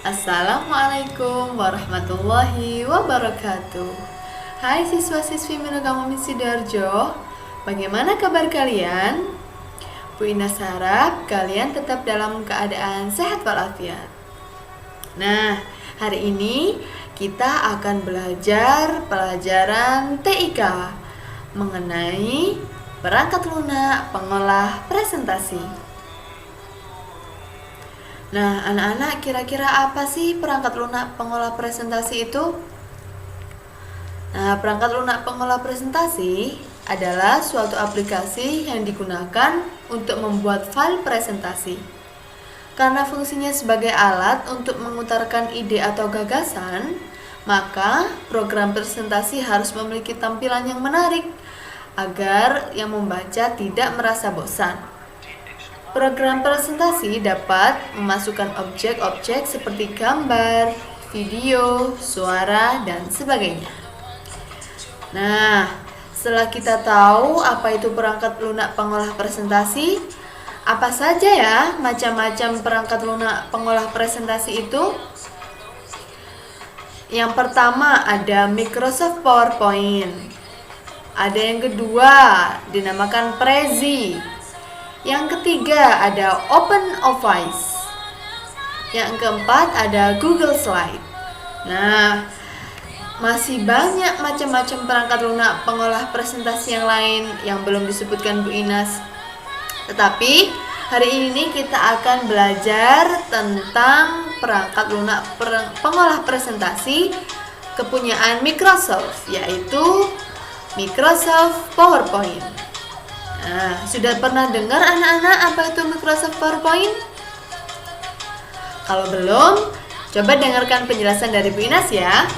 Assalamualaikum warahmatullahi wabarakatuh. Hai siswa-siswi Minugama Sidoarjo, bagaimana kabar kalian? Bu Ines harap kalian tetap dalam keadaan sehat walafiat. Nah, hari ini kita akan belajar pelajaran TIK mengenai perangkat lunak pengolah presentasi. Nah, anak-anak, kira-kira apa sih perangkat lunak pengolah presentasi itu? Nah, perangkat lunak pengolah presentasi adalah suatu aplikasi yang digunakan untuk membuat file presentasi. Karena fungsinya sebagai alat untuk mengutarakan ide atau gagasan, maka program presentasi harus memiliki tampilan yang menarik agar yang membaca tidak merasa bosan. Program presentasi dapat memasukkan objek-objek seperti gambar, video, suara, dan sebagainya. Nah, setelah kita tahu apa itu perangkat lunak pengolah presentasi, apa saja ya macam-macam perangkat lunak pengolah presentasi itu? Yang pertama ada Microsoft PowerPoint. Ada yang kedua dinamakan Prezi. Yang ketiga ada OpenOffice. Yang keempat ada Google Slide. Nah, masih banyak macam-macam perangkat lunak pengolah presentasi yang lain yang belum disebutkan Bu Inas. Tetapi hari ini kita akan belajar tentang perangkat lunak pengolah presentasi kepunyaan Microsoft, yaitu Microsoft PowerPoint. Nah, sudah pernah dengar anak-anak apa itu Microsoft PowerPoint? Kalau belum, coba dengarkan penjelasan dari Bu Inas ya.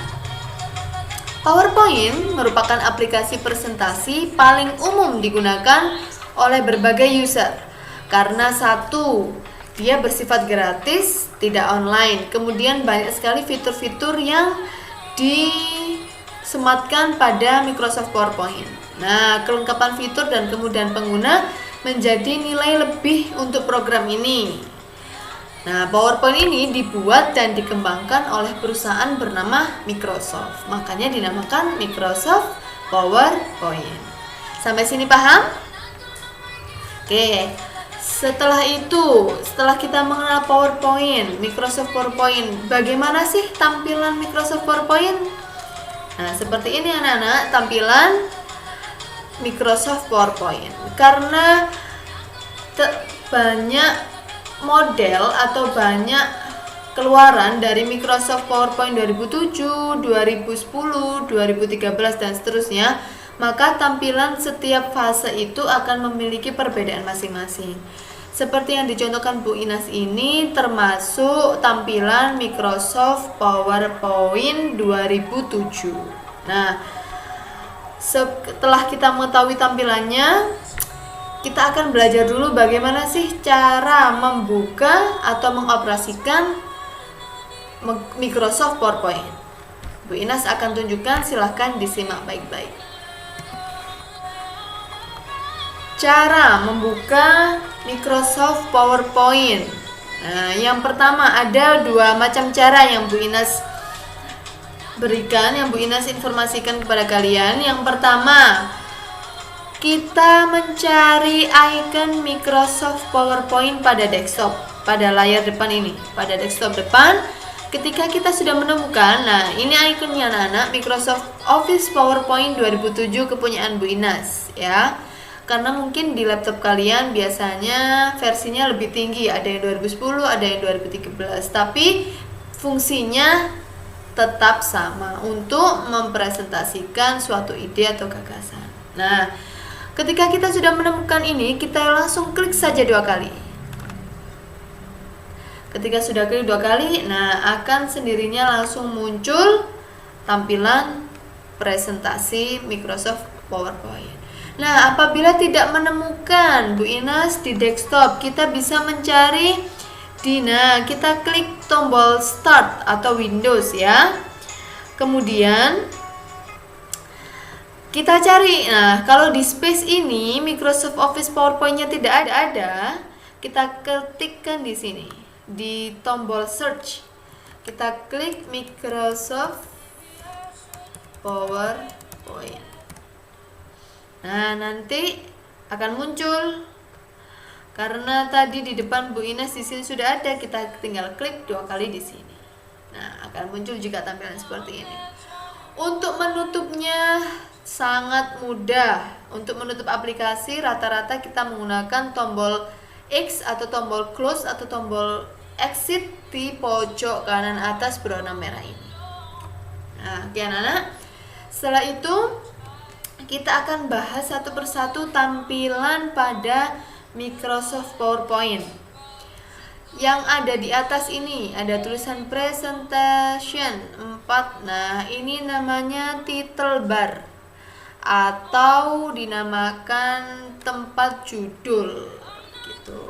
PowerPoint merupakan aplikasi presentasi paling umum digunakan oleh berbagai user. Karena satu, dia bersifat gratis, tidak online. Kemudian banyak sekali fitur-fitur yang disematkan pada Microsoft PowerPoint. Nah, kelengkapan fitur dan kemudahan pengguna menjadi nilai lebih untuk program ini. Nah, PowerPoint ini dibuat dan dikembangkan oleh perusahaan bernama Microsoft. Makanya dinamakan Microsoft PowerPoint. Sampai sini paham? Oke. Setelah kita mengenal PowerPoint, Microsoft PowerPoint, bagaimana sih tampilan Microsoft PowerPoint? Nah, seperti ini anak-anak tampilan Microsoft PowerPoint. Karena banyak model atau banyak keluaran dari Microsoft PowerPoint 2007, 2010, 2013 dan seterusnya, maka tampilan setiap fase itu akan memiliki perbedaan masing-masing. Seperti yang dicontohkan Bu Inas ini termasuk tampilan Microsoft PowerPoint 2007. Nah, setelah kita mengetahui tampilannya, kita akan belajar dulu bagaimana sih cara membuka atau mengoperasikan Microsoft PowerPoint. Bu Inas akan tunjukkan, silahkan disimak baik-baik. Cara membuka Microsoft PowerPoint. Nah, yang pertama ada dua macam cara yang Bu Inas berikan, yang Bu Inas informasikan kepada kalian. Yang pertama, kita mencari icon Microsoft PowerPoint pada desktop, pada layar depan ini, pada desktop depan. Ketika kita sudah menemukan, nah ini ikonnya anak-anak, Microsoft Office PowerPoint 2007 kepunyaan Bu Inas ya. Karena mungkin di laptop kalian biasanya versinya lebih tinggi, ada yang 2010, ada yang 2013, tapi fungsinya tetap sama untuk mempresentasikan suatu ide atau gagasan. Nah, ketika kita sudah menemukan ini, kita langsung klik saja 2 kali. Ketika sudah klik 2 kali, nah akan sendirinya langsung muncul tampilan presentasi Microsoft PowerPoint. Nah, apabila tidak menemukan Bu Inas di desktop, kita bisa mencari kita klik tombol Start atau Windows ya. Kemudian kita cari. Nah, kalau di space ini Microsoft Office PowerPoint-nya tidak ada, kita ketikkan di sini di tombol search. kita klik Microsoft PowerPoint. Nah, nanti akan muncul. Karena tadi di depan Bu Ines di sini sudah ada, kita tinggal klik 2 kali di sini. Nah, akan muncul juga tampilan seperti ini. Untuk menutupnya sangat mudah. Untuk menutup aplikasi rata-rata kita menggunakan tombol X atau tombol close atau tombol exit di pojok kanan atas berwarna merah ini. Nah, oke anak-anak. Setelah itu kita akan bahas satu persatu tampilan pada Microsoft PowerPoint. Yang ada di atas ini ada tulisan presentation 4. Nah, ini namanya title bar atau dinamakan tempat judul gitu.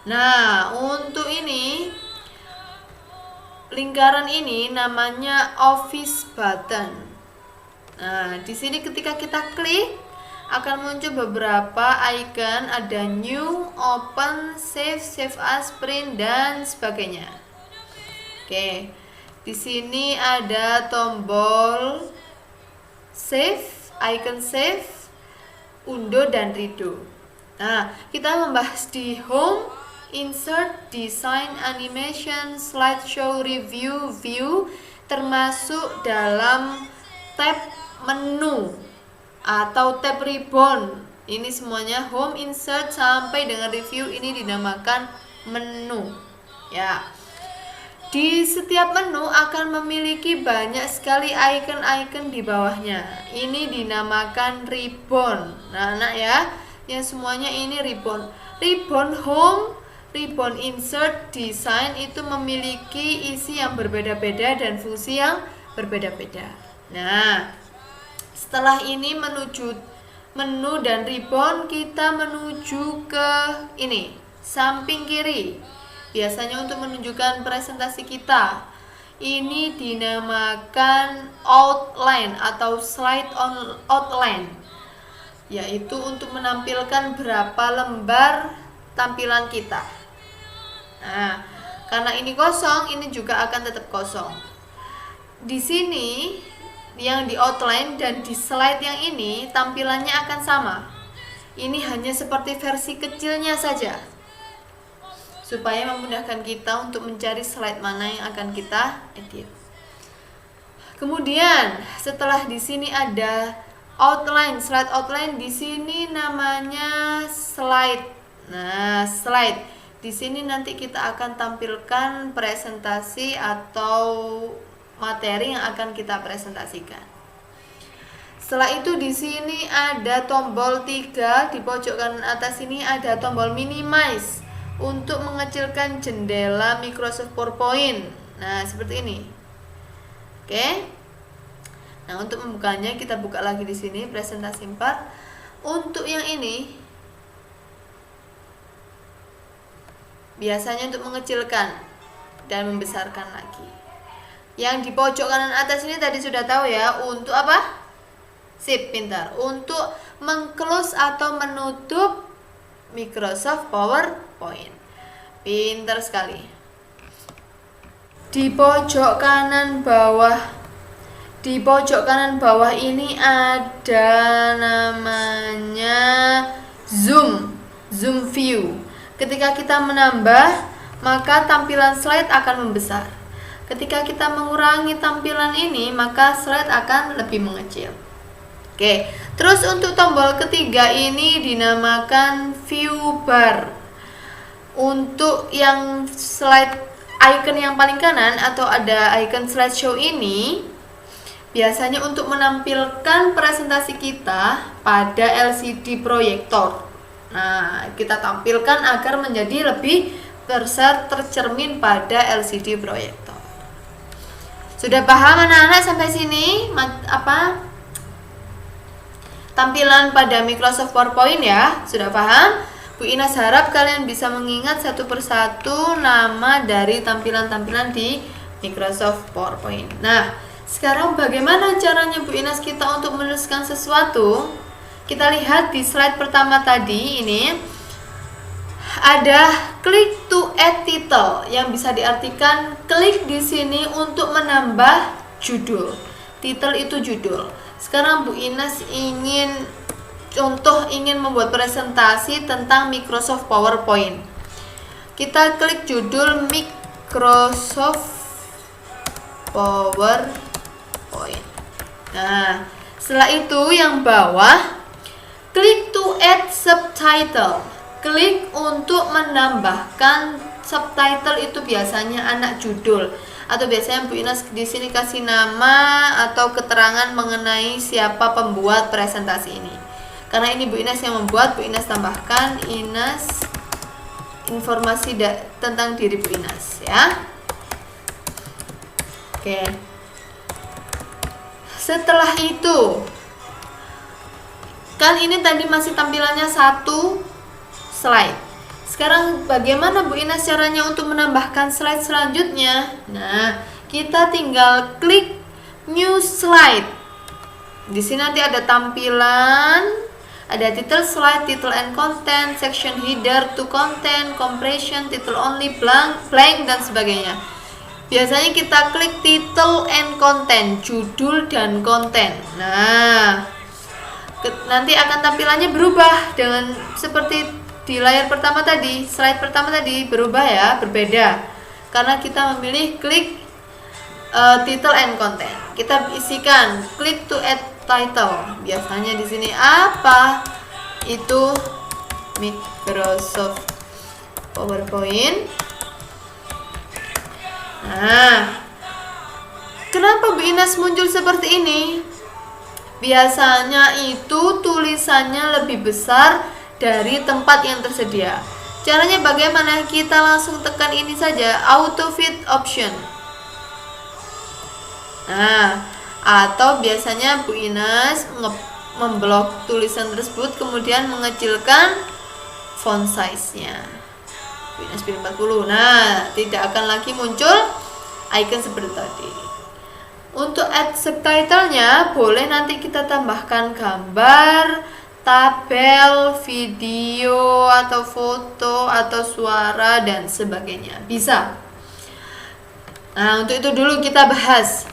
Nah, untuk ini lingkaran ini namanya office button. Nah, di sini ketika kita klik akan muncul beberapa icon, ada new, open, save as, print dan sebagainya. Oke. Di sini ada tombol save, icon save, undo dan redo. Nah, kita membahas di home, insert, design, animation, slideshow, review, view, termasuk dalam tab menu atau tab ribbon. Ini semuanya home, insert sampai dengan review ini dinamakan menu. Ya. Di setiap menu akan memiliki banyak sekali icon-icon di bawahnya. Ini dinamakan ribbon. Nah, anak ya, yang semuanya ini ribbon. Ribbon home, ribbon insert, design itu memiliki isi yang berbeda-beda dan fungsi yang berbeda-beda. Nah, setelah ini menuju menu dan ribbon, kita menuju ke ini, samping kiri. Biasanya untuk menunjukkan presentasi kita. Ini dinamakan outline atau slide on outline. Yaitu untuk menampilkan berapa lembar tampilan kita. Nah, karena ini kosong, ini juga akan tetap kosong. Di sini yang di outline dan di slide yang ini tampilannya akan sama. Ini hanya seperti versi kecilnya saja, supaya memudahkan kita untuk mencari slide mana yang akan kita edit. Kemudian setelah di sini ada outline, slide outline, di sini namanya slide. Nah, slide. Di sini nanti kita akan tampilkan presentasi atau materi yang akan kita presentasikan. Setelah itu di sini ada tombol 3, di pojok kanan atas ini ada tombol minimize untuk mengecilkan jendela Microsoft PowerPoint. Nah, seperti ini. Oke. Nah, untuk membukanya kita buka lagi di sini presentasi 4. Untuk yang ini biasanya untuk mengecilkan dan membesarkan lagi. Yang di pojok kanan atas ini tadi sudah tahu ya, untuk apa? Sip, pintar. Untuk meng-close atau menutup Microsoft PowerPoint. Pintar sekali. Di pojok kanan bawah ini ada namanya zoom view. Ketika kita menambah, maka tampilan slide akan membesar. Ketika kita mengurangi tampilan ini, maka slide akan lebih mengecil. Oke, terus untuk tombol ketiga ini dinamakan view bar. Untuk yang slide icon yang paling kanan atau ada icon slideshow ini, biasanya untuk menampilkan presentasi kita pada LCD proyektor. Nah, kita tampilkan agar menjadi lebih besar tercermin pada LCD proyektor. Sudah paham anak-anak sampai sini tampilan pada Microsoft PowerPoint ya? Sudah paham? Bu Inas harap kalian bisa mengingat satu persatu nama dari tampilan-tampilan di Microsoft PowerPoint. Nah, sekarang bagaimana caranya Bu Inas kita untuk menuliskan sesuatu? Kita lihat di slide pertama tadi ini. ada click to add title yang bisa diartikan klik di sini untuk menambah judul. Title itu judul. Sekarang Bu Ines ingin membuat presentasi tentang Microsoft PowerPoint. Kita klik judul Microsoft PowerPoint. Nah, setelah itu yang bawah klik to add subtitle. Klik untuk menambahkan subtitle, itu biasanya anak judul atau biasanya Bu Ines di sini kasih nama atau keterangan mengenai siapa pembuat presentasi ini. Karena ini Bu Ines yang membuat, Bu Ines tambahkan Ines informasi tentang diri Bu Ines ya. Oke. Setelah itu kan ini tadi masih tampilannya satu slide. Sekarang bagaimana Bu Ines caranya untuk menambahkan slide selanjutnya? Nah, kita tinggal klik new slide. Di sini nanti ada tampilan, ada title slide, title and content, section header, to content, compression, title only, blank dan sebagainya. Biasanya kita klik title and content, judul dan konten. Nah, nanti akan tampilannya berubah dengan seperti di layar pertama tadi, slide pertama tadi berubah ya, berbeda karena kita memilih klik title and content. Kita isikan klik to add title. Biasanya di sini apa? Itu Microsoft PowerPoint. Nah, kenapa Bu Ines muncul seperti ini? Biasanya itu tulisannya lebih besar dari tempat yang tersedia. Caranya bagaimana? Kita langsung tekan ini saja, auto fit option. Nah, atau biasanya Bu Ines memblok tulisan tersebut kemudian mengecilkan font size-nya. Bu Ines pilih 40. Nah, tidak akan lagi muncul icon seperti tadi. Untuk add subtitle-nya boleh nanti kita tambahkan gambar, tabel, video, atau foto, atau suara, dan sebagainya. Bisa. Nah, untuk itu dulu kita bahas.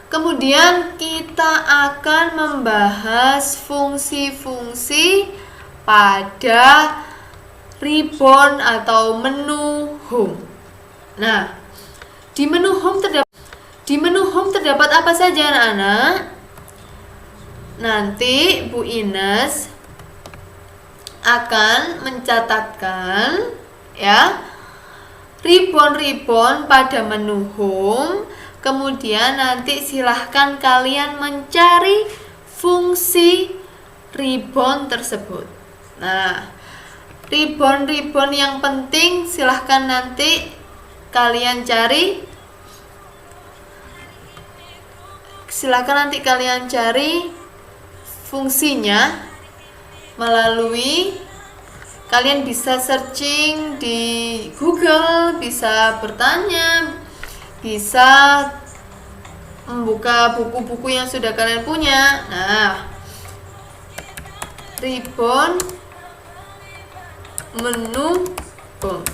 Kemudian kita akan membahas fungsi-fungsi pada ribbon atau menu home. Nah, di menu home terdapat apa saja anak-anak? Nanti Bu Ines akan mencatatkan ya ribbon-ribbon pada menu home. Kemudian nanti silahkan kalian mencari fungsi ribbon tersebut. Nah, ribbon-ribbon yang penting silahkan nanti kalian cari. Fungsinya melalui kalian bisa searching di Google, bisa bertanya, bisa membuka buku-buku yang sudah kalian punya. Nah, ribbon menu home.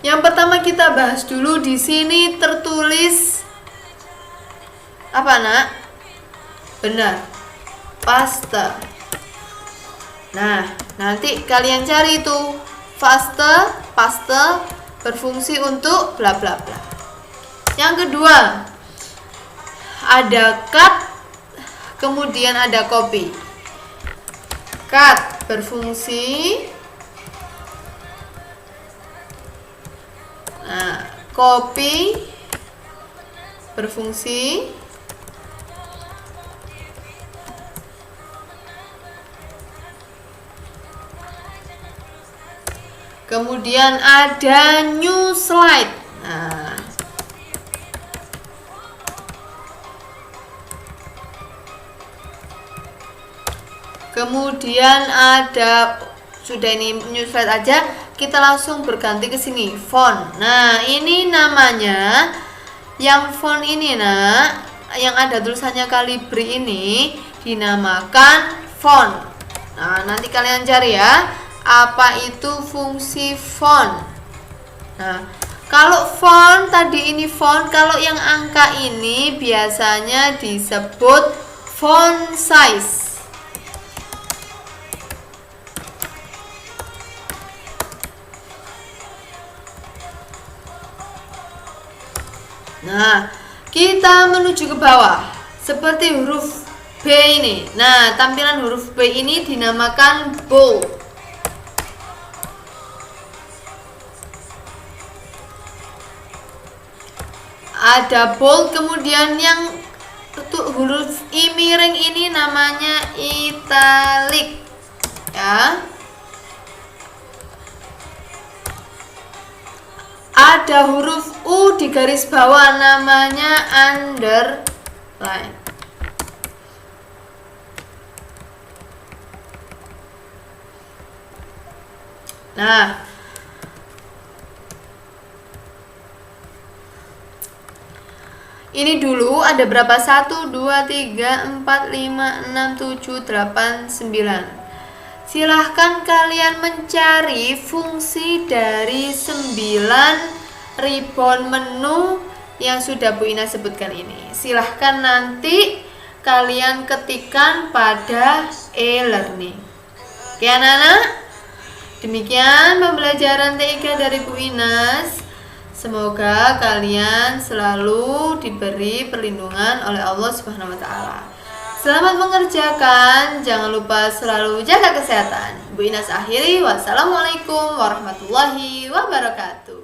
Yang pertama kita bahas dulu, di sini tertulis apa nak? Benar, paste. Nah, nanti kalian cari itu paste berfungsi untuk bla bla bla. Yang kedua ada cut, kemudian ada copy. Cut berfungsi, nah, copy berfungsi. Kemudian ada new slide. Nah, kemudian ada, sudah ini new slide aja, kita langsung berganti ke sini, font. Nah, ini namanya yang font ini nak, yang ada tulisannya Calibri ini dinamakan font. Nah, nanti kalian cari ya, apa itu fungsi font. Nah, kalau font tadi ini font, kalau yang angka ini biasanya disebut font size. Nah, kita menuju ke bawah seperti huruf B ini. Nah, tampilan huruf B ini dinamakan bold. Ada bold, kemudian yang untuk huruf I miring ini namanya italic. Ya. Ada huruf U di garis bawah namanya underline. Nah, ini dulu ada berapa? 1, 2, 3, 4, 5, 6, 7, 8, 9. Silahkan kalian mencari fungsi dari 9 ribbon menu yang sudah Bu Ina sebutkan ini. Silahkan nanti kalian ketikkan pada e-learning. Oke anak-anak, demikian pembelajaran TIK dari Bu Inas. Semoga kalian selalu diberi perlindungan oleh Allah Subhanahu wa taala. Selamat mengerjakan, jangan lupa selalu jaga kesehatan. Bu Inas akhiri, wassalamualaikum warahmatullahi wabarakatuh.